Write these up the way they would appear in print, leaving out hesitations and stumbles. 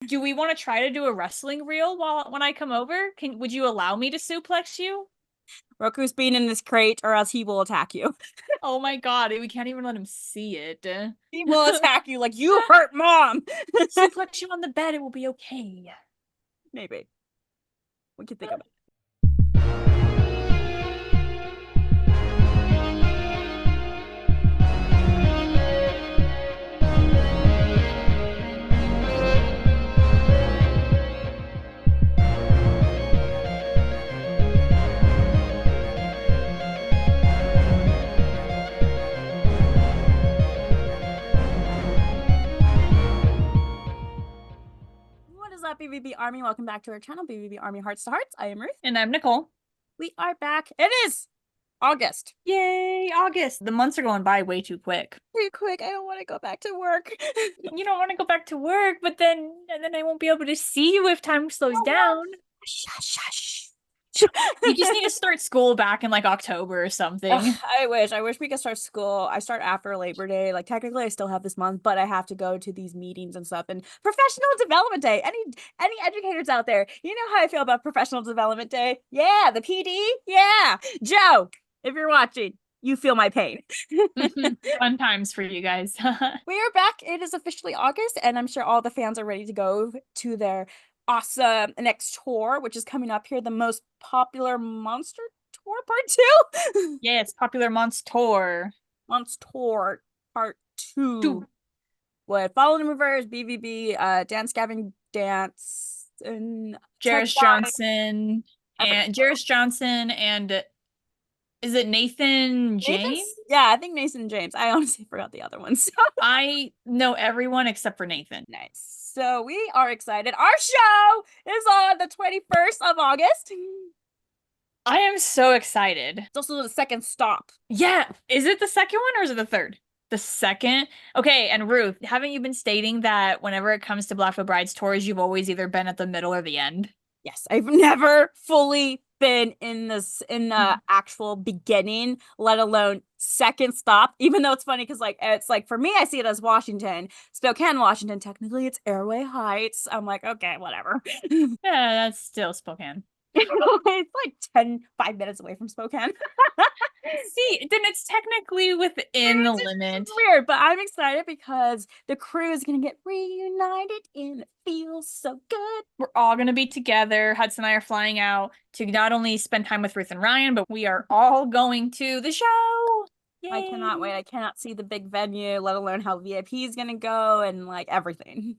Do we want to try to do a wrestling reel when I come over? Would you allow me to suplex you? Roku's being in this crate or else he will attack you. Oh my god, we can't even let him see it. He will attack you like you hurt mom. Suplex you on the bed, it will be okay. Maybe. We can think of it. What is up, BVB Army? Welcome back to our channel, BVB Army Hearts to Hearts. I am Ruth. And I'm Nicole. We are back. It is August. Yay, August. The months are going by way too quick. Too quick. I don't want to go back to work. You don't want to go back to work, but then I won't be able to see you if time slows down. Shush, shush. You just need to start school back in like October or something. I wish we could start school. I start after Labor Day. Like technically I still have this month, but I have to go to these meetings and stuff. And Professional Development Day. Any educators out there, you know how I feel about Professional Development Day? Yeah, the PD. Yeah. Joe, if you're watching, you feel my pain. Fun times for you guys. We are back. It is officially August, and I'm sure all the fans are ready to go to their awesome next tour, which is coming up here, the most popular Monster Tour Part 2. Yeah, it's Popular Monster. Monster Part 2. With Fallen in Reverse, BVB, Dance Gavin Dance, and Jairus Johnson, and Jairus Johnson, and is it Nathan James? Yeah, I think Nathan James. I honestly forgot the other ones. I know everyone except for Nathan. Nice. So we are excited. Our show is on the 21st of August. I am so excited. It's also the second stop. Yeah. Is it the second one or is it the third? The second? Okay, and Ruth, haven't you been stating that whenever it comes to Black Veil Brides tours, you've always either been at the middle or the end? Yes, I've never fully been in the actual beginning, let alone second stop, even though it's funny because it's like for me, I see it as Washington, Spokane, Washington. Technically it's Airway Heights. I'm like, okay, whatever. Yeah, that's still Spokane. It's like 5 minutes away from Spokane. See, then it's technically within the limit. It's weird, but I'm excited because the crew is gonna get reunited and it feels so good. We're all gonna be together. Hudson and I are flying out to not only spend time with Ruth and Ryan, but we are all going to the show. Yay. I cannot wait. I cannot see the big venue, let alone how VIP is gonna go and like everything.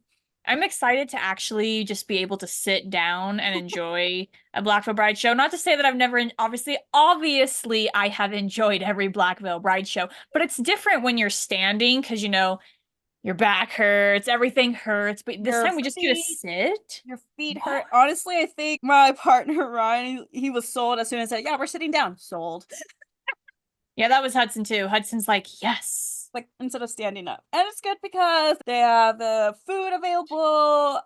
I'm excited to actually just be able to sit down and enjoy a Black Veil Bride show. Not to say that I've never, obviously, I have enjoyed every Black Veil Bride show, but it's different when you're standing because, you know, your back hurts, everything hurts, but this time we just get to sit. Your feet hurt. Honestly, I think my partner, Ryan, he was sold as soon as I said, yeah, we're sitting down. Sold. Yeah, that was Hudson too. Hudson's like, yes. Like instead of standing up. And it's good because they have the food available.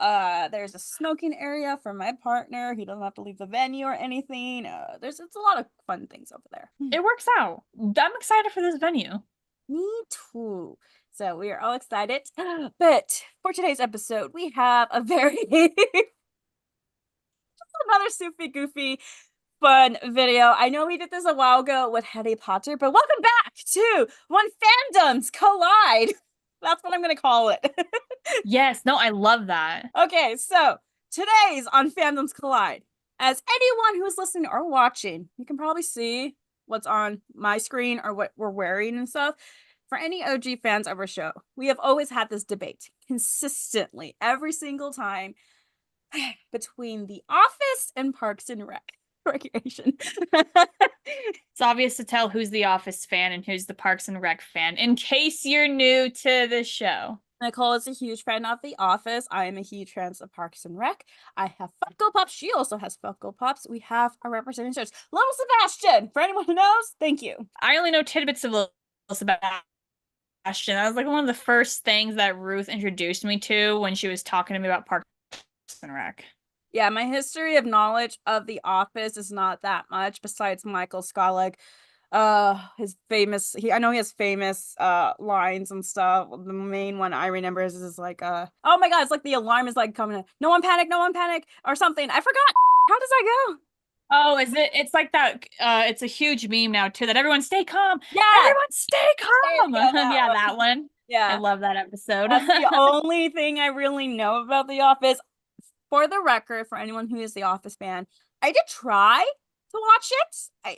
There's a smoking area for my partner. He doesn't have to leave the venue or anything. It's a lot of fun things over there. It works out. I'm excited for this venue. Me too. So we are all excited. But for today's episode, we have a very just another soupy goofy fun video. I know we did this a while ago with Harry Potter, but welcome back to When Fandoms Collide. That's what I'm going to call it. Yes, no, I love that. Okay, so today's On Fandoms Collide. As anyone who's listening or watching, you can probably see what's on my screen or what we're wearing and stuff. For any OG fans of our show, we have always had this debate consistently every single time between The Office and Parks and Recreation. It's obvious to tell who's the Office fan and who's the Parks and Rec fan, in case you're new to the show. Nicole is a huge fan of The Office. I am a huge fan of Parks and Rec. I have Funko Pops. She also has Funko Pops. We have our representatives. Little Sebastian, for anyone who knows, thank you. I only know tidbits of Little Sebastian. That was like one of the first things that Ruth introduced me to when she was talking to me about Parks and Rec. Yeah, my history of knowledge of The Office is not that much, besides Michael Scott. Like, his famous I know he has famous lines and stuff. The main one I remember is like oh my god, it's like the alarm is like coming in. No one panic or something. I forgot. How does that go? Oh, is it? It's like that. It's a huge meme now too. That everyone stay calm. Yeah. Everyone stay calm. There you go, that Yeah, one. that one. I Yeah. love that episode. That's the only thing I really know about The Office. For the record, for anyone who is The Office fan, I did try to watch it. I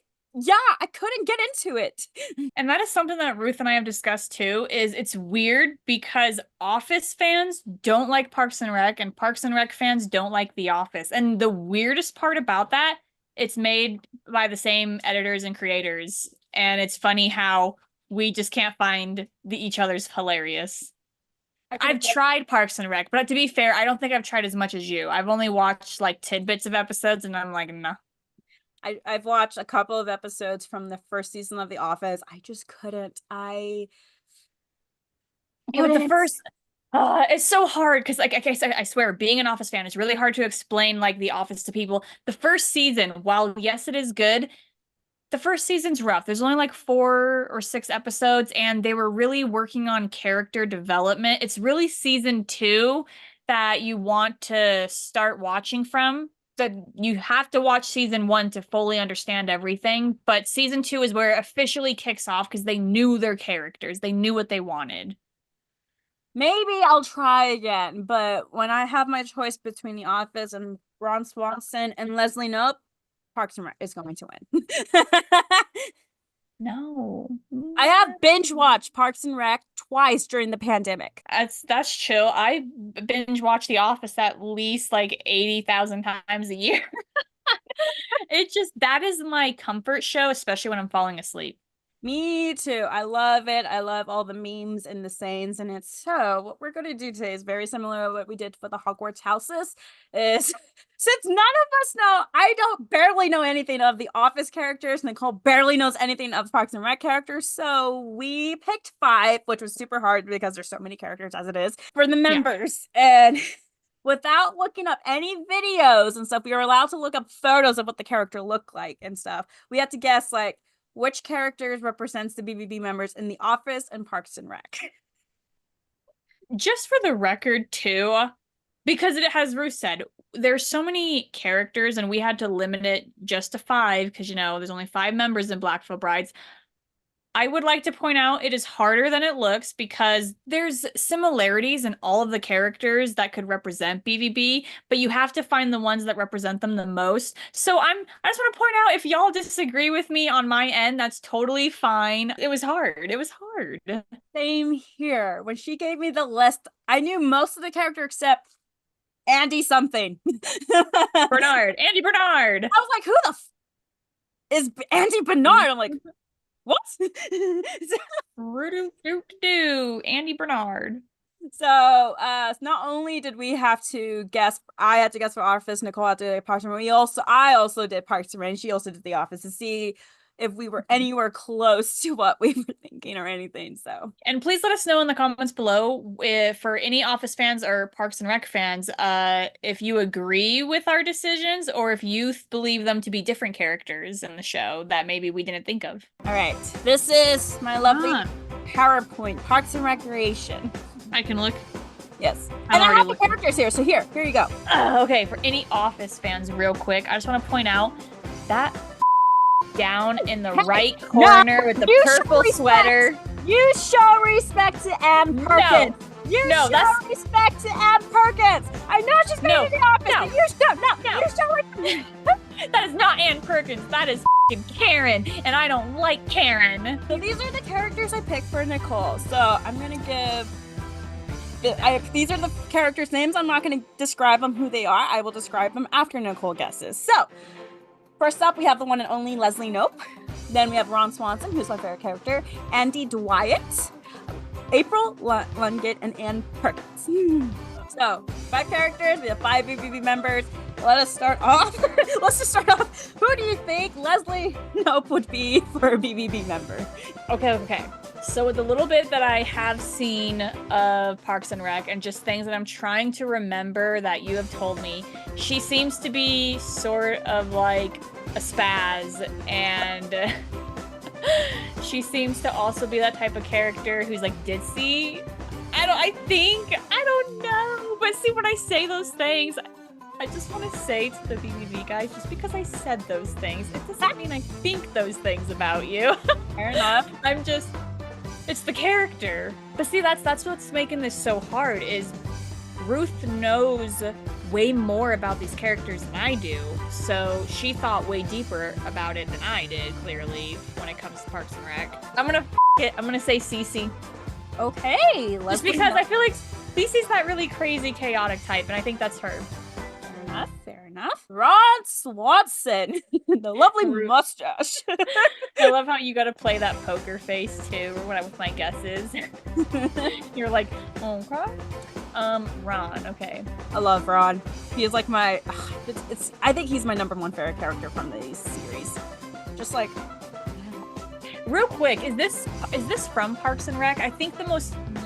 couldn't get into it. And that is something that Ruth and I have discussed too, is it's weird because Office fans don't like Parks and Rec, and Parks and Rec fans don't like The Office. And the weirdest part about that, it's made by the same editors and creators. And it's funny how we just can't find each other's hilarious. I've tried Parks and Rec, but to be fair, I don't think I've tried as much as you. I've only watched like tidbits of episodes, and I'm like, no. I've watched a couple of episodes from the first season of The Office. I just couldn't. Yeah, but the first, it's so hard because, like, I swear, being an Office fan is really hard to explain like The Office to people. The first season, while yes, it is good, the first season's rough. There's only like 4 or 6 episodes, and they were really working on character development. It's really season 2 that you want to start watching from. That you have to watch season 1 to fully understand everything, but season 2 is where it officially kicks off because they knew their characters. They knew what they wanted. Maybe I'll try again, but when I have my choice between The Office and Ron Swanson and Leslie Knope, Parks and Rec is going to win. No. I have binge watched Parks and Rec twice during the pandemic. That's chill. I binge watch The Office at least like 80,000 times a year. That is my comfort show, especially when I'm falling asleep. Me too. I love it. I love all the memes and the sayings in it. So what we're going to do today is very similar to what we did for the Hogwarts houses. Is since none of us know, I don't barely know anything of the Office characters. Nicole barely knows anything of Parks and Rec characters. So we picked 5, which was super hard because there's so many characters as it is for the members. Yeah. And without looking up any videos and stuff, we were allowed to look up photos of what the character looked like and stuff. We had to guess like which characters represents the BVB members in The Office and Parks and Rec. Just for the record, too, because it has Ruth said, there's so many characters and we had to limit it just to 5 because, you know, there's only 5 members in Black Veil Brides. I would like to point out it is harder than it looks because there's similarities in all of the characters that could represent BVB, but you have to find the ones that represent them the most. So I just want to point out, if y'all disagree with me on my end, that's totally fine. It was hard. It was hard. Same here. When she gave me the list, I knew most of the character except Andy something. Bernard. Andy Bernard. I was like, who the is Andy Bernard? I'm like, what? Andy Bernard. So not only did we have to guess, I had to guess for Office, Nicole had to do Parks and Rec. I also did Parks and Rec, and she also did The Office to see if we were anywhere close to what we were thinking or anything. So, and please let us know in the comments below if, for any Office fans or Parks and Rec fans, if you agree with our decisions or if you believe them to be different characters in the show that maybe we didn't think of. All right, this is my lovely PowerPoint, Parks and Recreation. I can look. Yes. And I have the characters here, so here you go. Okay, for any Office fans, real quick, I just want to point out that down in the right corner with the purple sweater. You show respect to Ann Perkins. Show respect to Ann Perkins. I know she's been in the office, but you show That is not Ann Perkins. That is Karen, and I don't like Karen. So these are the characters I picked for Nicole. So I'm going to give... these are the characters' names. I'm not going to describe them who they are. I will describe them after Nicole guesses. So, first up, we have the one and only Leslie Knope. Then we have Ron Swanson, who's my favorite character. Andy Dwight, April Lungit, and Ann Perkins. So, 5 characters. We have 5 BVB members. Let's just start off. Who do you think Leslie Knope would be for a BVB member? Okay. So with the little bit that I have seen of Parks and Rec and just things that I'm trying to remember that you have told me, she seems to be sort of like a spaz, and She seems to also be that type of character who's like ditzy. I don't know. But see, when I say those things, I just want to say to the BVB guys, just because I said those things, it doesn't mean I think those things about you. Fair enough. It's the character. But see, that's what's making this so hard, is Ruth knows way more about these characters than I do, so she thought way deeper about it than I did, clearly, when it comes to Parks and Rec. I'm gonna say Cece. Okay, just because I feel like Cece's that really crazy, chaotic type, and I think that's her. Fair enough. Ron Swanson, the lovely mustache. I love how you gotta play that poker face too, with my guesses. You're like, okay. Ron, okay. I love Ron. He is like my, I think he's my number one favorite character from the series. Just like, real quick, is this from Parks and Rec? I think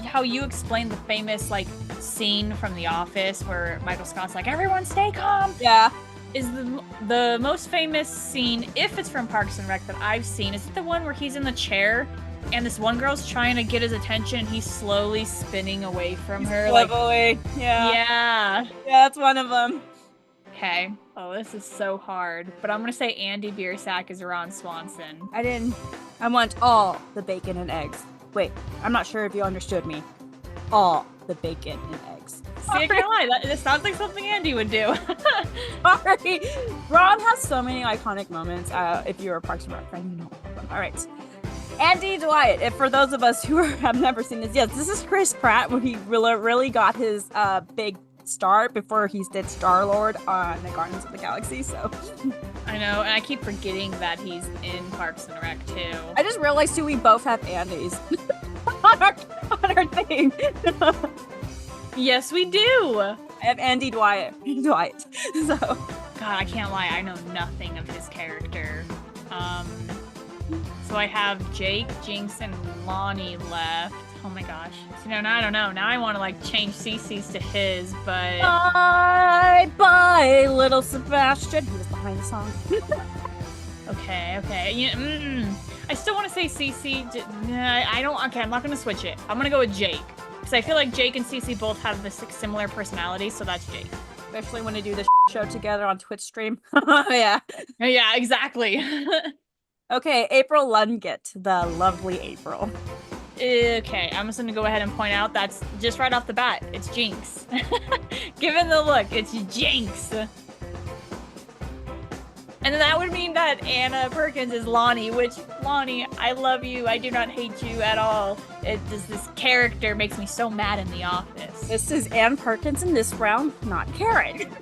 how you explained the famous like scene from The Office where Michael Scott's like, everyone stay calm. Yeah. Is the most famous scene, if it's from Parks and Rec that I've seen, is it the one where he's in the chair and this one girl's trying to get his attention and he's slowly spinning away from her? Slowly. Yeah. Yeah. Yeah, that's one of them. Okay. Oh, this is so hard. But I'm gonna say Andy Biersack is Ron Swanson. I want all the bacon and eggs. Wait, I'm not sure if you understood me. All the bacon and eggs. See, I can't lie. This sounds like something Andy would do. Sorry. Ron has so many iconic moments. If you're a Parks and Rec fan, you know them. All right. Andy Dwight, if for those of us who have never seen this, yes, this is Chris Pratt when he really got his big start before he did Star-Lord on the Guardians of the Galaxy, so. I know, and I keep forgetting that he's in Parks and Rec too. I just realized too, we both have Andys on our thing. Yes, we do. I have Andy Dwight. So. God, I can't lie, I know nothing of his character. So I have Jake, Jinx, and Lonnie left. Oh my gosh. So now I don't know. Now I want to like change Cece's to his, but... Bye, little Sebastian. He was behind the song. Okay. Yeah, I still want to say Cece. I don't... Okay, I'm not going to switch it. I'm going to go with Jake. Because I feel like Jake and Cece both have this similar personality, so that's Jake. Especially when they do this show together on Twitch stream. Yeah. Yeah, exactly. Okay, April Lungit, the lovely April. Okay, I'm just gonna go ahead and point out that's just right off the bat, it's Jinx. Given the look, it's Jinx. And then that would mean that Anna Perkins is Lonnie, which, Lonnie, I love you. I do not hate you at all. This character makes me so mad in The Office. This is Ann Perkins in this round, not Karen.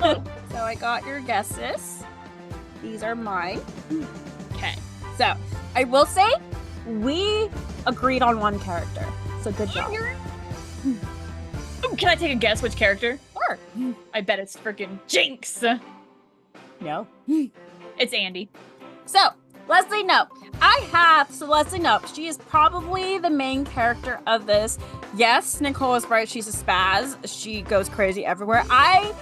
So I got your guesses. These are mine. Okay. So, I will say, we agreed on one character. So good job. Can I take a guess which character? Sure. I bet it's freaking Jinx. No. It's Andy. So, Leslie Knope. Leslie Knope. She is probably the main character of this. Yes, Nicole is right. She's a spaz. She goes crazy everywhere. I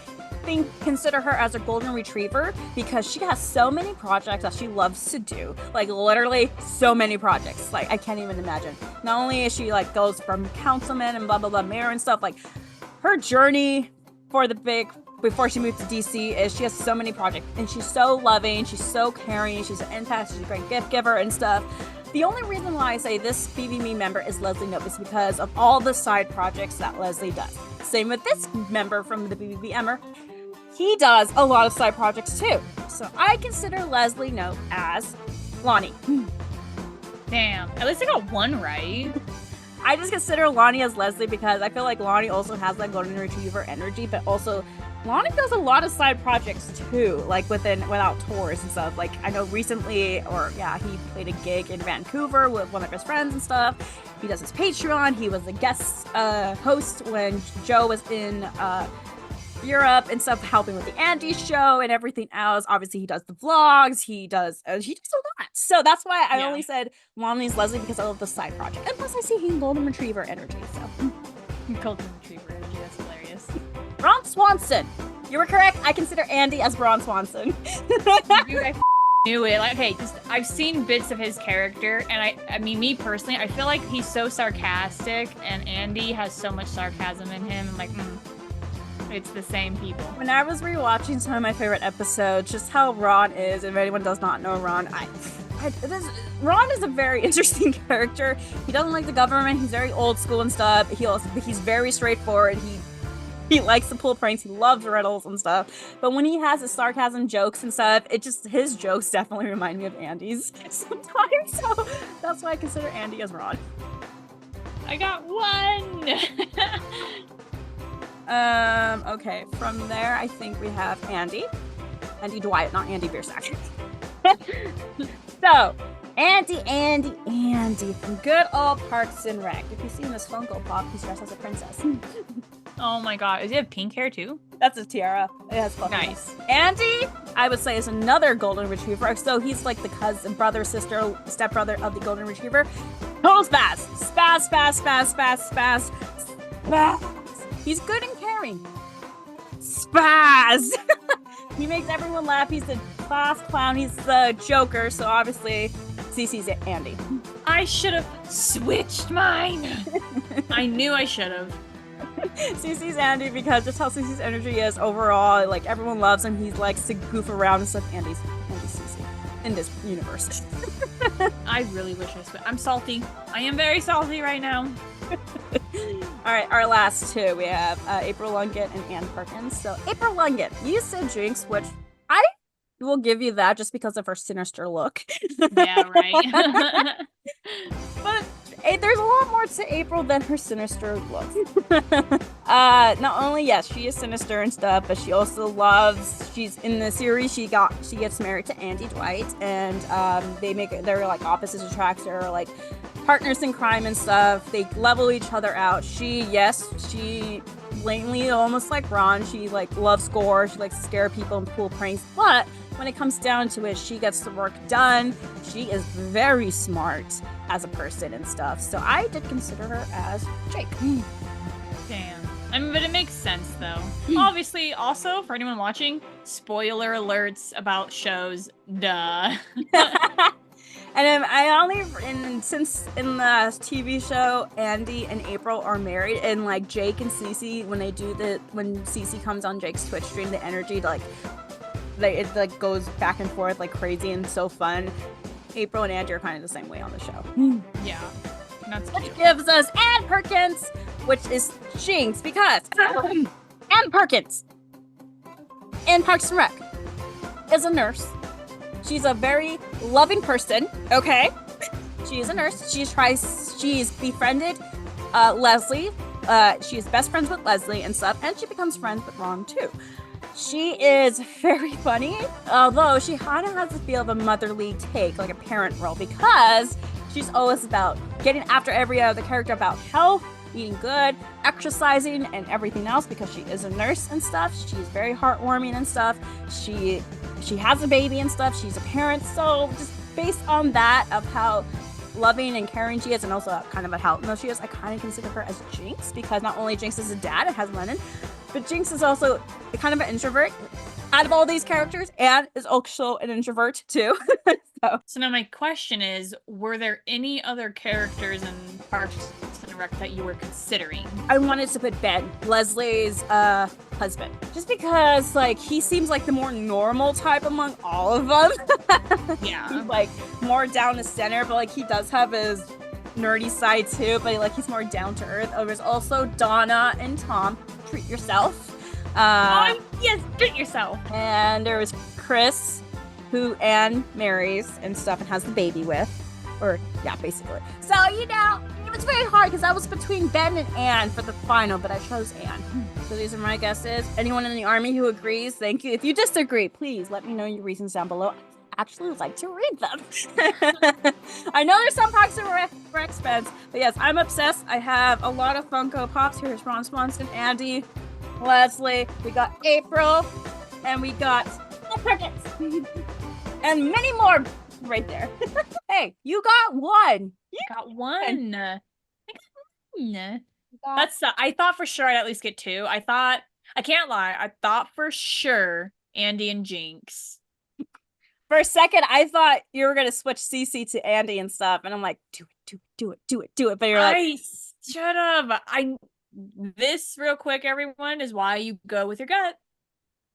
consider her as a golden retriever because she has so many projects that she loves to do. Like, literally so many projects. Like, I can't even imagine. Not only is she like goes from councilman and blah blah blah mayor and stuff, like her journey before she moved to DC is she has so many projects and she's so loving, she's so caring, she's an empath, she's a great gift giver and stuff. The only reason why I say this BVB member is Leslie Knope is because of all the side projects that Leslie does. Same with this member from the BVB Emmer. He does a lot of side projects too. So I consider Leslie Knope as Lonnie. Damn. At least I got one right. I just consider Lonnie as Leslie because I feel like Lonnie also has that golden retriever energy, but also Lonnie does a lot of side projects too, like without tours and stuff. Like I know recently, he played a gig in Vancouver with one of his friends and stuff. He does his Patreon. He was a guest host when Joe was in Europe and stuff, helping with the Andy show and everything else. Obviously, he does the vlogs. He does a lot. So that's why I only said Lonnie's Leslie because I love the side project. And plus, I see he's golden retriever energy. So golden retriever energy. That's hilarious. Ron Swanson. You were correct. I consider Andy as Ron Swanson. Dude, I knew it. Like, okay, just I've seen bits of his character, and I mean, me personally, I feel like he's so sarcastic, and Andy has so much sarcasm in him. I'm like, it's the same people. When I was rewatching some of my favorite episodes, just how Ron is, and if anyone does not know Ron, Ron is a very interesting character. He doesn't like the government. He's very old school and stuff. He's very straightforward. He likes to pull pranks. He loves riddles and stuff. But when he has his sarcasm jokes and stuff, his jokes definitely remind me of Andy's sometimes. So that's why I consider Andy as Ron. I got one. Okay. From there, I think we have Andy Dwight, not Andy Biersack. So, Andy from good old Parks and Rec. If you've seen this Funko Pop, he's dressed as a princess. Oh my god, does he have pink hair too? That's his tiara. It has fluffy hair. Nice. Andy, I would say, is another golden retriever. So he's like the cousin, brother, sister, stepbrother of the golden retriever. Total spaz. Spaz. He's good and caring. Spaz. He makes everyone laugh. He's the class clown. He's the Joker. So obviously, Cece's Andy. I should have switched mine. I knew I should have. Cece's Andy because just how Cece's energy is overall. Like, everyone loves him. He likes to goof around and stuff. Andy's Cece in this universe. I really wish I switched. I'm salty. I am very salty right now. All right, our last two. We have April Lungett and Ann Perkins. So April Lungett, you said Jinx, which I will give you that just because of her sinister look. Yeah, right. But there's a lot more to April than her sinister look. Not only, yes, she is sinister and stuff, but she also she's in the series, she gets married to Andy Dwight, and they're like opposites attract, or like partners in crime and stuff. They level each other out. She blatantly, almost like Ron, she like loves gore, she likes to scare people and pull pranks, but when it comes down to it, she gets the work done. She is very smart as a person and stuff. So I did consider her as Jake. Damn. I mean, but it makes sense though. Obviously, also for anyone watching, spoiler alerts about shows. Duh. And since in the TV show, Andy and April are married, and like Jake and Cece, when Cece comes on Jake's Twitch stream, the energy it like goes back and forth like crazy and so fun. April and Andy are kind of the same way on the show. Yeah, that's which cute. gives us Ann Perkins, which is Jinx, because Ann Perkins in Parks and Rec is a nurse. She's a very loving person, okay? She is a nurse. She's befriended Leslie. She is best friends with Leslie and stuff, and she becomes friends with Ron too. She is very funny, although she kind of has the feel of a motherly take, like a parent role, because she's always about getting after every other character about health, eating good, exercising, and everything else, because she is a nurse and stuff. She's very heartwarming and stuff. She has a baby and stuff. She's a parent, so just based on that of how loving and caring she is, and also kind of a how she is, I kind of consider her as Jinx, because not only Jinx is a dad and has Lennon, but Jinx is also kind of an introvert out of all these characters, and is also an introvert too. So now my question is, were there any other characters in Parks and Rec that you were considering? I wanted to put Ben, Leslie's husband, just because like he seems like the more normal type among all of them. Yeah. He's like more down to center, but like he does have his nerdy side too, but like he's more down to earth. There's also Donna and Tom. Treat yourself. Yes, treat yourself. And there was Chris, who Anne marries and stuff and has the baby with. Or, yeah, basically. So, it was very hard because I was between Ben and Anne for the final, but I chose Anne. So these are my guesses. Anyone in the Army who agrees, thank you. If you disagree, please let me know your reasons down below. I actually would like to read them. I know there's some Parks and Rec fans, but yes, I'm obsessed. I have a lot of Funko Pops. Here's Ron Swanson, Andy, Leslie, we got April, and we got Perkins. And many more right there. Hey, you got one. Got one. I got one. I thought for sure I'd at least get two. I can't lie, I thought for sure Andy and Jinx. For a second, I thought you were gonna switch Cece to Andy and stuff, and I'm like, do it. But you're like, shut up. This real quick, everyone, is why you go with your gut.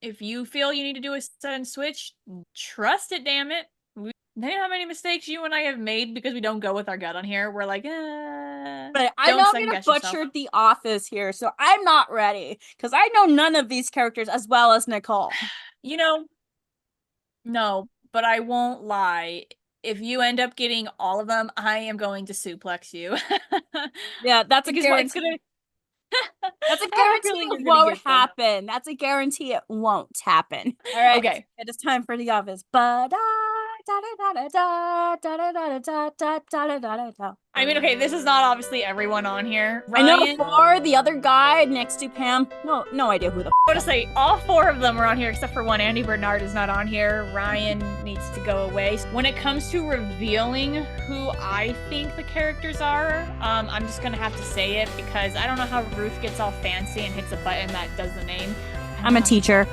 If you feel you need to do a sudden switch, trust it, damn it. You know how many mistakes you and I have made because we don't go with our gut on here? We're like, But I know I'm gonna butcher The Office here, so I'm not ready. Because I know none of these characters as well as Nicole. You know, no, but I won't lie. If you end up getting all of them, I am going to suplex you. Yeah, that's a guarantee. That's a guarantee it won't happen. That's a guarantee it won't happen. All right. Okay. It is time for The Office. I mean, okay, this is not obviously everyone on here. Ryan, I know 4, the other guy next to Pam. No idea who the I want to say all 4 of them are on here except for one. Andy Bernard is not on here. Ryan needs to go away. When it comes to revealing who I think the characters are, I'm just gonna have to say it because I don't know how Ruth gets all fancy and hits a button that does the name. I'm a teacher.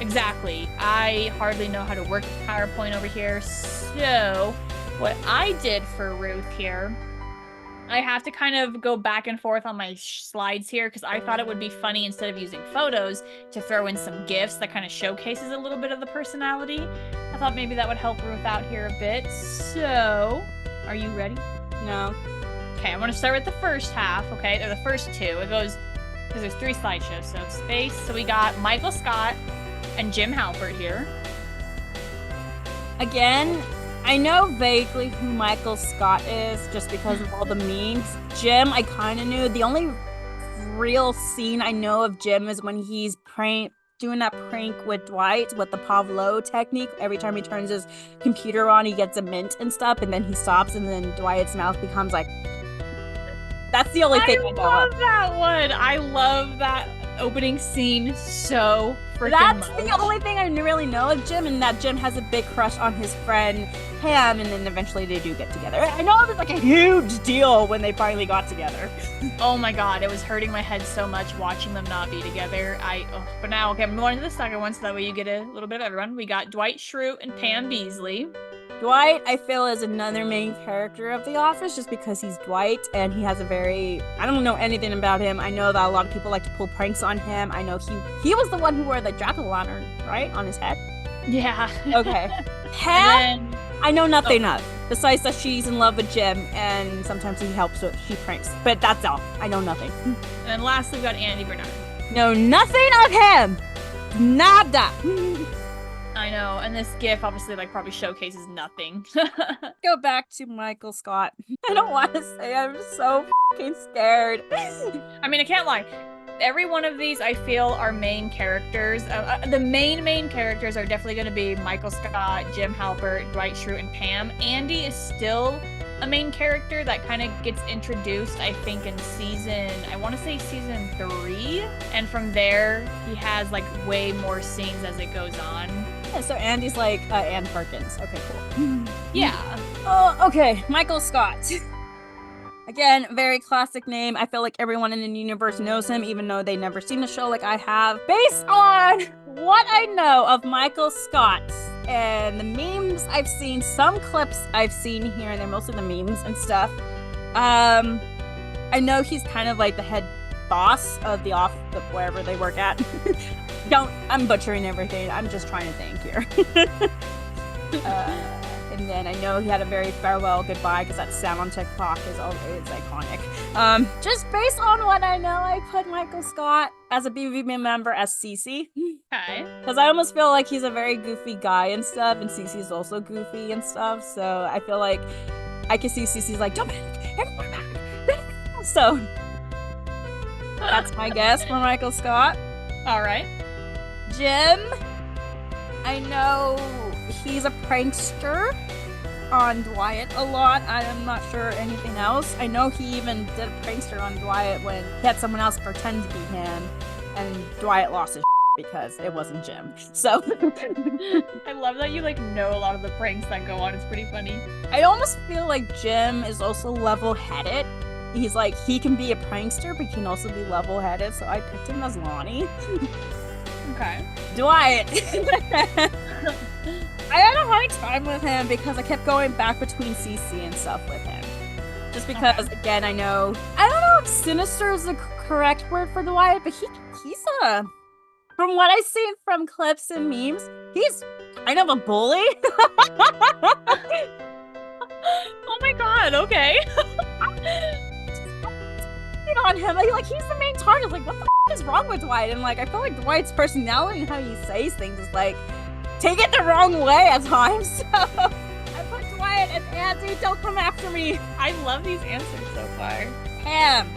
Exactly. I hardly know how to work with PowerPoint over here. So what I did for Ruth here, I have to kind of go back and forth on my slides here because I thought it would be funny instead of using photos to throw in some GIFs that kind of showcases a little bit of the personality. I thought maybe that would help Ruth out here a bit. So, are you ready? No. Okay, I'm going to start with the first half, okay? Or the first 2. It goes, because there's 3 slideshows, so it's space. So we got Michael Scott and Jim Halpert here. Again, I know vaguely who Michael Scott is just because of all the memes. Jim, I kind of knew. The only real scene I know of Jim is when he's doing that prank with Dwight with the Pavlov technique. Every time he turns his computer on, he gets a mint and stuff, and then he stops, and then Dwight's mouth becomes like... That's the only thing I know of. I love that one. I love that opening scene so freaking much. That's the only thing I really know of Jim, and that Jim has a big crush on his friend Pam, and then eventually they do get together. I know it was like a huge deal when they finally got together. Oh my god, it was hurting my head so much watching them not be together. But now, okay, I'm going to the second one so that way you get a little bit of everyone. We got Dwight Schrute and Pam Beasley. Dwight, I feel, is another main character of The Office just because he's Dwight and he has a very... I don't know anything about him. I know that a lot of people like to pull pranks on him. I know he was the one who wore the jack-o'-lantern, right? On his head? Yeah. Okay. Pam, I know nothing of. Besides that she's in love with Jim and sometimes he helps her. She pranks. But that's all. I know nothing. And then lastly, we got Andy Bernard. Know nothing of him. Nada. I know, and this GIF obviously probably showcases nothing. Go back to Michael Scott. I don't want to say I'm so fucking scared. I mean, I can't lie. Every one of these, I feel, are main characters. The main characters are definitely going to be Michael Scott, Jim Halpert, Dwight Schrute, and Pam. Andy is still a main character that kind of gets introduced, I think, in I want to say season 3. And from there, he has, way more scenes as it goes on. Yeah, so Andy's like Ann Perkins. Okay, cool. Yeah. Oh, okay. Michael Scott. Again, very classic name. I feel like everyone in the universe knows him, even though they never seen the show like I have. Based on what I know of Michael Scott and the memes I've seen, some clips I've seen here and there, mostly the memes and stuff. I know he's kind of like the head boss of the wherever they work at. I'm butchering everything. I'm just trying to think here. And then I know he had a very farewell goodbye because that sound on TikTok is iconic. Just based on what I know, I put Michael Scott as a BVB member as Cece. Okay. Because I almost feel like he's a very goofy guy and stuff, and Cece's also goofy and stuff. So I feel like I can see Cece's like, don't panic, everyone back. So that's my guess for Michael Scott. All right. Jim, I know he's a prankster on Dwight a lot. I'm not sure anything else. I know he even did a prankster on Dwight when he had someone else pretend to be him, and Dwight lost his because it wasn't Jim. So I love that you know a lot of the pranks that go on. It's pretty funny. I almost feel like Jim is also level-headed. He's he can be a prankster, but he can also be level-headed, so I picked him as Lonnie. Okay. Dwight. I had a hard time with him because I kept going back between CC and stuff with him. Just because, again, I don't know if sinister is the correct word for Dwight, but he's from what I've seen from clips and memes, he's kind of a bully. Oh my god, okay. On him, like he's the main target. Like, what the is wrong with Dwight? And like, I feel like Dwight's personality and how he says things is like, take it the wrong way at times. So I put Dwight and Andy, don't come after me. I love these answers so far. Pam,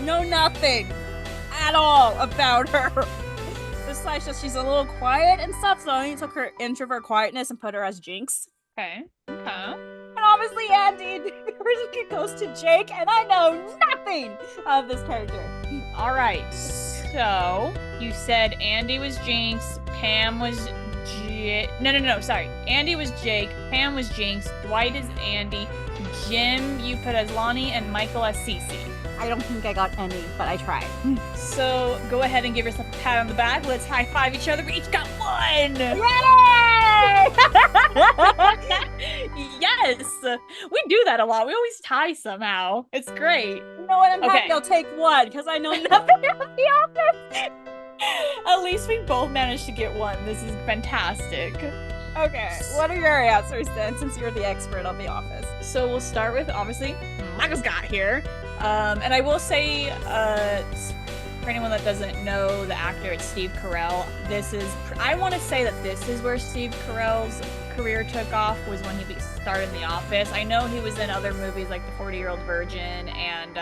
know nothing at all about her. Besides just she's a little quiet and stuff, so I took her introvert quietness and put her as Jinx. Okay. And obviously Andy goes to Jake, and I know nothing of this character. All right, so you said Andy was Jinx, Pam was No, sorry. Andy was Jake, Pam was Jinx, Dwight is Andy, Jim you put as Lonnie, and Michael as Cece. I don't think I got any, but I tried. So go ahead and give yourself a pat on the back. Let's high five each other. We each got one. Yay! Yes, we do that a lot. We always tie somehow. It's great. You know what? I'm happy I'll take one because I know nothing of the office. At least we both managed to get one. This is fantastic. Okay, what are your answers then, since you're the expert of the office? So we'll start with, obviously, Michael Scott here. And I will say, for anyone that doesn't know the actor, it's Steve Carell. I want to say that this is where Steve Carell's career took off, was when he started in The Office. I know he was in other movies like The 40-Year-Old Virgin, and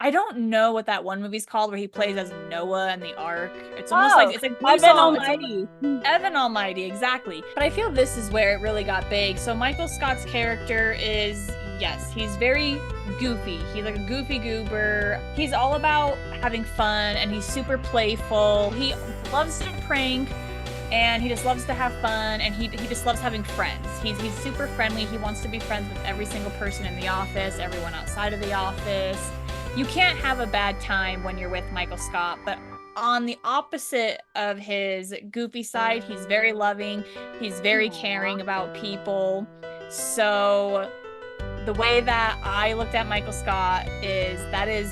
I don't know what that one movie's called where he plays as Noah and the Ark. It's almost like it's like Evan Almighty. Evan Almighty, exactly. But I feel this is where it really got big. So Michael Scott's character is, yes, he's very goofy. He's like a goofy goober. He's all about having fun, and he's super playful. He loves to prank, and he just loves to have fun, and he just loves having friends. He's super friendly. He wants to be friends with every single person in the office, everyone outside of the office. You can't have a bad time when you're with Michael Scott, but on the opposite of his goofy side, he's very loving. He's very caring about people. So the way that I looked at Michael Scott is 100%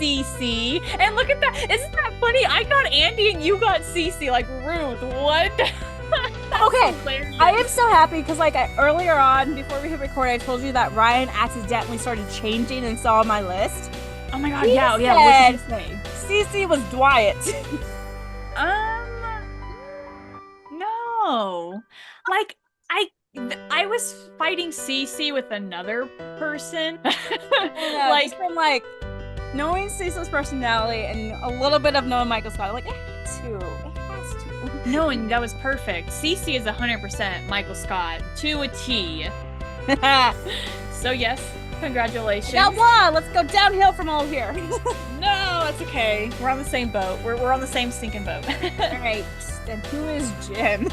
Cece. And look at that. Isn't that funny? I got Andy and you got Cece. Like, Ruth, what? Okay, hilarious. I am so happy because like earlier on, before we hit record, I told you that Ryan accidentally started changing and saw my list. Oh my god, He yeah. said What did he say? Cece was Dwight. No. Like, I was fighting Cece with another person. Yeah, like, just from like knowing Cece's personality and a little bit of knowing Michael Scott, like it has to. No, and that was perfect. Cece is 100% Michael Scott to a T. So yes, congratulations. Got one. Let's go downhill from all here. No, that's okay. We're on the same boat. We're on the same stinking boat. All right. Then who is Jim?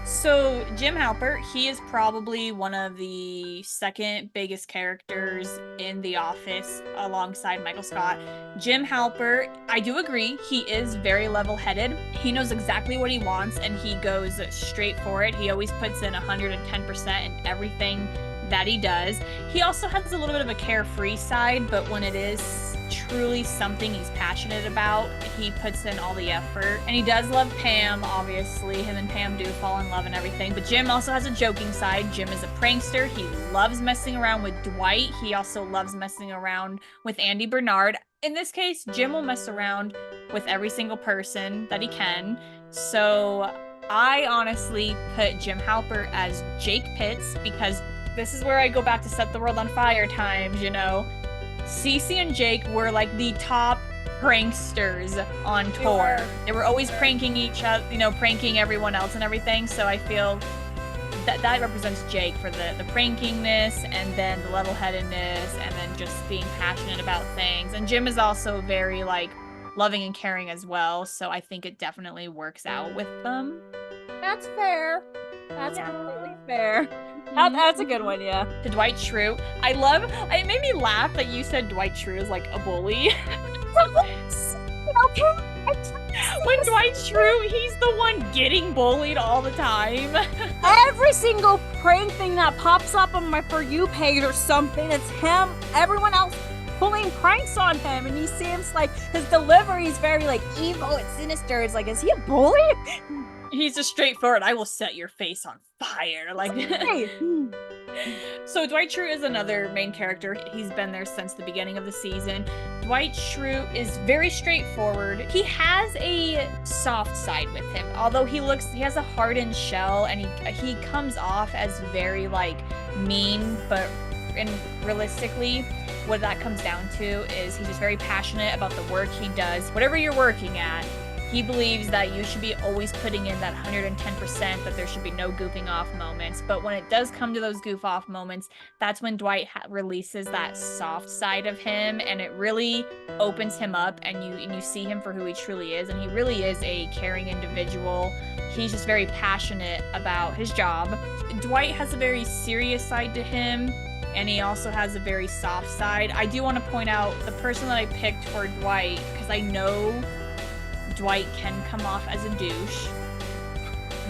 So Jim Halpert, he is probably one of the second biggest characters in The Office alongside Michael Scott. Jim Halpert, I do agree, he is very level-headed. He knows exactly what he wants and he goes straight for it. He always puts in 110% in everything that he does. He also has a little bit of a carefree side, but when it is truly something he's passionate about, he puts in all the effort. And he does love Pam, obviously. Him and Pam do fall in love and everything. But Jim also has a joking side. Jim is a prankster. He loves messing around with Dwight. He also loves messing around with Andy Bernard. In this case, Jim will mess around with every single person that he can. So I honestly put Jim Halpert as Jake Pitts because this is where I go back to Set the World on Fire times, you know. Cece and Jake were like the top pranksters on tour. They were always pranking each other, you know, pranking everyone else and everything. So I feel that represents Jake for the prankingness and then the level-headedness and then just being passionate about things. And Jim is also very like loving and caring as well. So I think it definitely works out with them. That's fair. That's completely fair. That's a good one, yeah. To Dwight Schrute. It made me laugh that you said Dwight Schrute is like a bully. Okay. When Dwight's true, he's the one getting bullied all the time. Every single prank thing that pops up on my For You page or something, it's him. Everyone else pulling pranks on him, and he seems like his delivery is very like evil and sinister. It's like, is he a bully? He's just straightforward. I will set your face on fire. Like, Hey. so Dwight Schrute is another main character. He's been there since the beginning of the season. Dwight Schrute is very straightforward. He has a soft side with him. Although he has a hardened shell, and he comes off as very like mean, and realistically, what that comes down to is he's just very passionate about the work he does. Whatever you're working at, he believes that you should be always putting in that 110%, that there should be no goofing off moments. But when it does come to those goof off moments, that's when Dwight releases that soft side of him, and it really opens him up, and you see him for who he truly is. And he really is a caring individual. He's just very passionate about his job. Dwight has a very serious side to him, and he also has a very soft side. I do want to point out the person that I picked for Dwight, because I know Dwight can come off as a douche.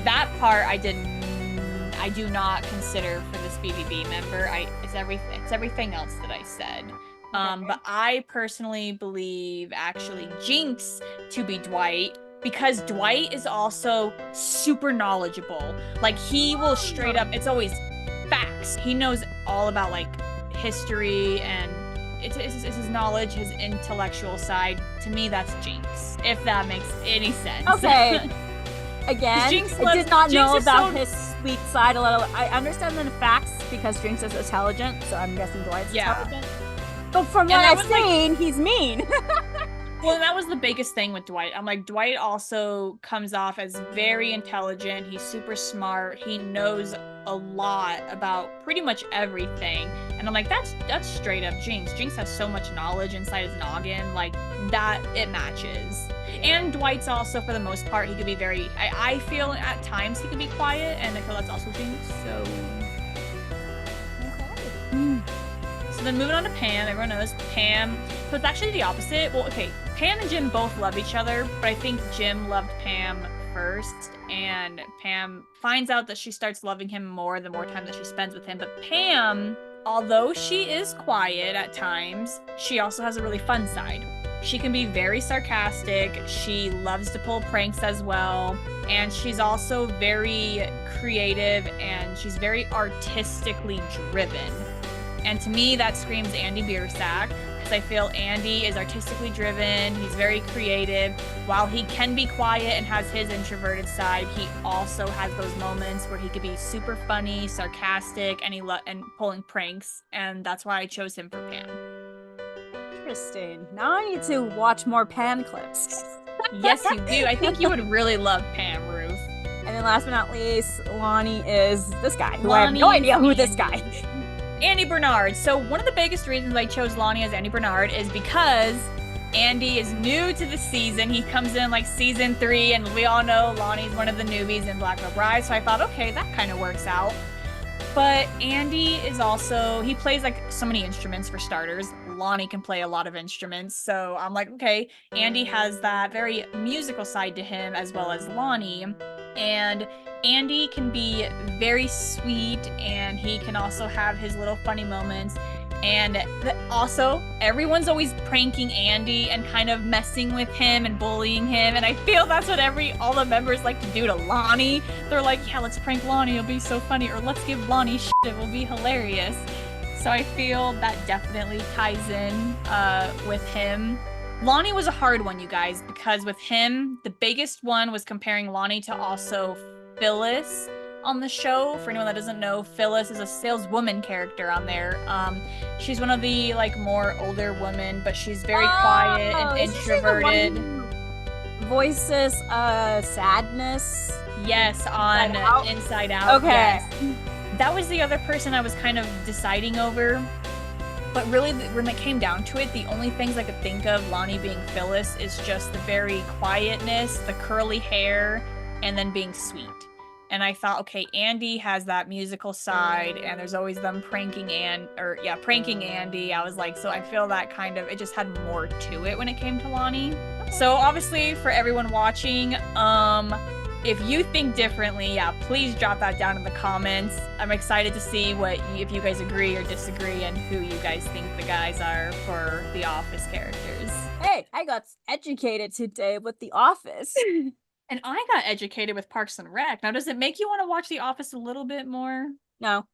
That part I do not consider for this BVB member. It's everything else that I said. But I personally believe actually Jinx to be Dwight, because Dwight is also super knowledgeable. Like, he will straight up, it's always facts. He knows all about like history, and it's his knowledge, his intellectual side. To me, that's Jinx, if that makes any sense. Okay. Again, I did not know about his sweet side a little. I understand the facts because Jinx is intelligent, so I'm guessing Dwight's intelligent. But from what I've seen, he's mean. Well, that was the biggest thing with Dwight. I'm like, Dwight also comes off as very intelligent. He's super smart. He knows a lot about pretty much everything. And I'm like, that's straight up Jinx. Jinx has so much knowledge inside his noggin. Like, that, it matches. And Dwight's also, for the most part, he could be very, I feel at times he could be quiet, and I feel that's also Jinx, so. Okay. So then moving on to Pam, everyone knows Pam. So it's actually the opposite. Well, okay, Pam and Jim both love each other, but I think Jim loved Pam first, and Pam finds out that she starts loving him more the more time that she spends with him. But Pam, although she is quiet at times, she also has a really fun side. She can be very sarcastic. She loves to pull pranks as well. And she's also very creative, and she's very artistically driven. And to me, that screams Andy Biersack, because I feel Andy is artistically driven. He's very creative. While he can be quiet and has his introverted side, he also has those moments where he could be super funny, sarcastic, and pulling pranks. And that's why I chose him for Pam. Interesting. Now I need to watch more Pam clips. Yes, you do. I think you would really love Pam, Ruth. And then last but not least, Lonnie is this guy. I have no idea who this guy is. Andy Bernard. So one of the biggest reasons I chose Lonnie as Andy Bernard is because Andy is new to the season. He comes in like season 3, and we all know Lonnie's one of the newbies in Black Veil Bride, so I thought, okay, that kind of works out. But Andy is also, he plays like so many instruments for starters. Lonnie can play a lot of instruments, so I'm like, okay, Andy has that very musical side to him as well as Lonnie. And Andy can be very sweet, and he can also have his little funny moments. And also, everyone's always pranking Andy and kind of messing with him and bullying him. And I feel that's what all the members like to do to Lonnie. They're like, yeah, let's prank Lonnie, it'll be so funny. Or let's give Lonnie shit, it will be hilarious. So I feel that definitely ties in with him. Lonnie was a hard one, you guys, because with him, the biggest one was comparing Lonnie to also Phyllis on the show. For anyone that doesn't know, Phyllis is a saleswoman character on there. She's one of the like more older women, but she's very quiet and introverted. Voices sadness. Yes, on Inside Out. Okay. Yes. That was the other person I was kind of deciding over. But really, when it came down to it, the only things I could think of Lonnie being Phyllis is just the very quietness, the curly hair, and then being sweet. And I thought, okay, Andy has that musical side, and there's always them pranking Andy. I was like, so I feel that kind of, it just had more to it when it came to Lonnie. So obviously for everyone watching, if you think differently, yeah, please drop that down in the comments. I'm excited to see if you guys agree or disagree and who you guys think the guys are for the Office characters. Hey, I got educated today with The Office. And I got educated with Parks and Rec. Now, does it make you want to watch The Office a little bit more? No.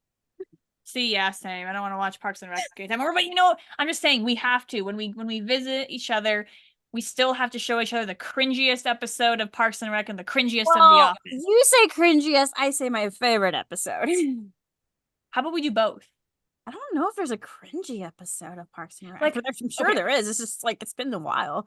See, yeah, same. I don't want to watch Parks and Rec anytime more, but you know, I'm just saying we have to when we visit each other. We still have to show each other the cringiest episode of Parks and Rec and the cringiest of The Office. You say cringiest, I say my favorite episode. How about we do both? I don't know if there's a cringy episode of Parks and Rec. Like, but I'm sure there is. It's just like it's been a while.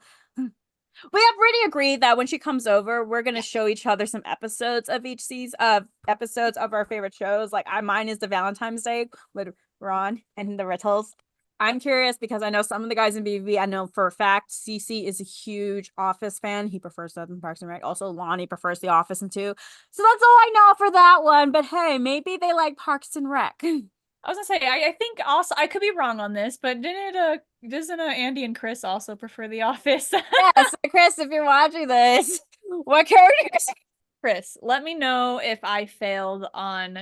We have already agreed that when she comes over, we're gonna show each other some episodes of each season of episodes of our favorite shows. Like mine is the Valentine's Day with Ron and the Rittles. I'm curious because I know some of the guys in BVB. I know for a fact CC is a huge Office fan. He prefers that than Parks and Rec. Also, Lonnie prefers The Office and too. So that's all I know for that one. But hey, maybe they like Parks and Rec. I was gonna say, I think also I could be wrong on this, but doesn't Andy and Chris also prefer The Office? Yes, Chris, if you're watching this, what characters? Chris, let me know if I failed on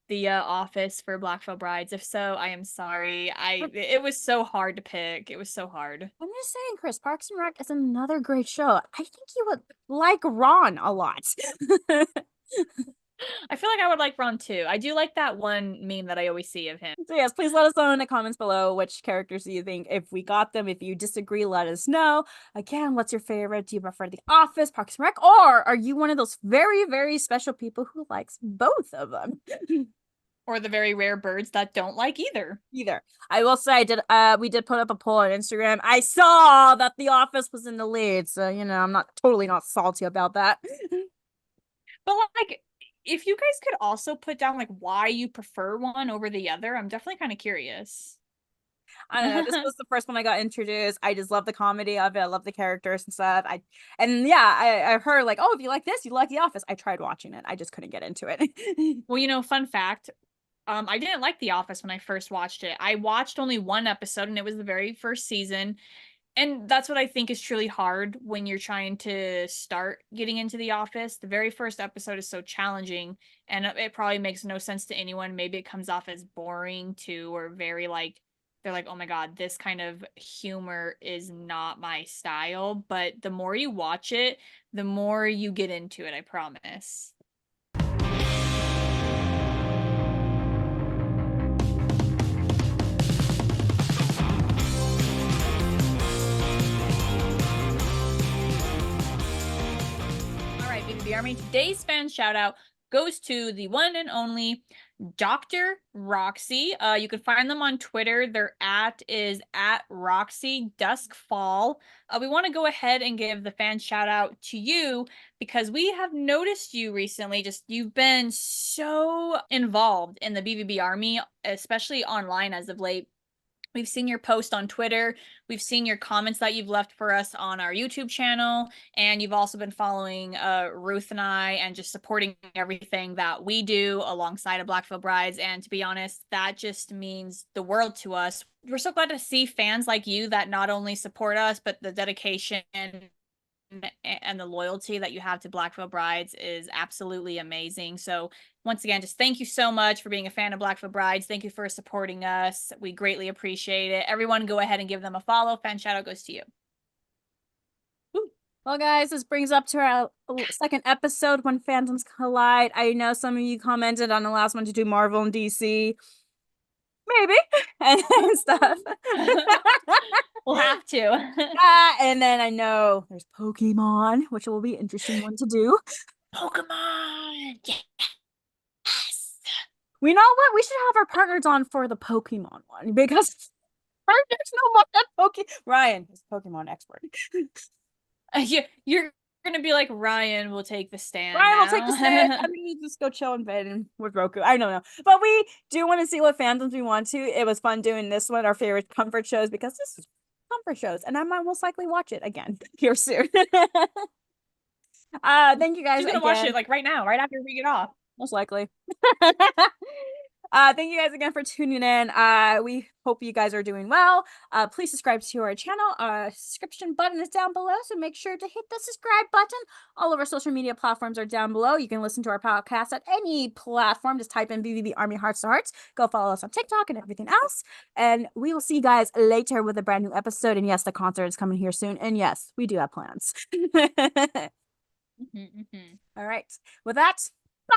the Office for Black Veil Brides. If so, I am sorry. It was so hard to pick. It was so hard. I'm just saying, Chris, Parks and Rec is another great show. I think you would like Ron a lot. I feel like I would like Ron too. I do like that one meme that I always see of him. So yes, please let us know in the comments below which characters do you think, if we got them. If you disagree, let us know. Again, what's your favorite? Do you prefer The Office, Parks and Rec, or are you one of those very, very special people who likes both of them? Or the very rare birds that don't like either. I will say we did put up a poll on Instagram. I saw that The Office was in the lead, so you know, I'm not salty about that. But like, if you guys could also put down like why you prefer one over the other, I'm definitely kind of curious. I don't know. This was the first one I got introduced. I just love the comedy of it. I love the characters and stuff. I heard like, oh, if you like this, you like The Office. I tried watching it. I just couldn't get into it. Well, you know, fun fact. I didn't like The Office when I first watched it. I watched only one episode and it was the very first season. And that's what I think is truly hard when you're trying to start getting into The Office. The very first episode is so challenging and it probably makes no sense to anyone. Maybe it comes off as boring too, or very like, they're like, oh my God, this kind of humor is not my style. But the more you watch it, the more you get into it, I promise. BVB Army. Today's fan shout out goes to the one and only Dr. Roxy. You can find them on Twitter. Their @ is @RoxyDuskFall. We want to go ahead and give the fan shout out to you because we have noticed you recently. You've been so involved in the BVB Army, especially online as of late. We've seen your post on Twitter. We've seen your comments that you've left for us on our YouTube channel. And you've also been following Ruth and I and just supporting everything that we do alongside of Black Veil Brides. And to be honest, that just means the world to us. We're so glad to see fans like you that not only support us, but the dedication and the loyalty that you have to Black Veil Brides is absolutely amazing. So once again, just thank you so much for being a fan of Black Veil Brides. Thank you for supporting us. We greatly appreciate it. Everyone go ahead and give them a follow. Fan shout out goes to you. Woo. Well, guys, this brings up to our second episode, When Fandoms Collide. I know some of you commented on the last one to do Marvel and DC. Maybe. and stuff. We'll have to. And then I know there's Pokemon, which will be an interesting one to do. Pokemon! Yes! We know what? We should have our partners on for the Pokemon one because partners know more than Pokemon. Ryan is a Pokemon expert. You're gonna be like, Ryan will take the stand. Ryan will take the stand. I'm gonna just go chill in bed and with Roku. I don't know. But we do want to see what fandoms we want to. It was fun doing this one, our favorite comfort shows, because this is comfort shows, and I might most likely watch it again here soon. Thank you guys. She's gonna watch it like right now, right after we get off. Most likely. Thank you guys again for tuning in. We hope you guys are doing well. Please subscribe to our channel. Subscription button is down below, so make sure to hit the subscribe button. All of our social media platforms are down below. You can listen to our podcast at any platform. Just type in BVB Army Hearts to Hearts. Go follow us on TikTok and everything else. And we will see you guys later with a brand new episode. And yes, the concert is coming here soon. And yes, we do have plans. All right. With that, bye,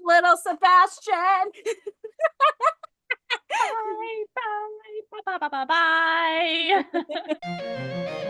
little Sebastian. Bye, bye, bye, bye, bye, bye.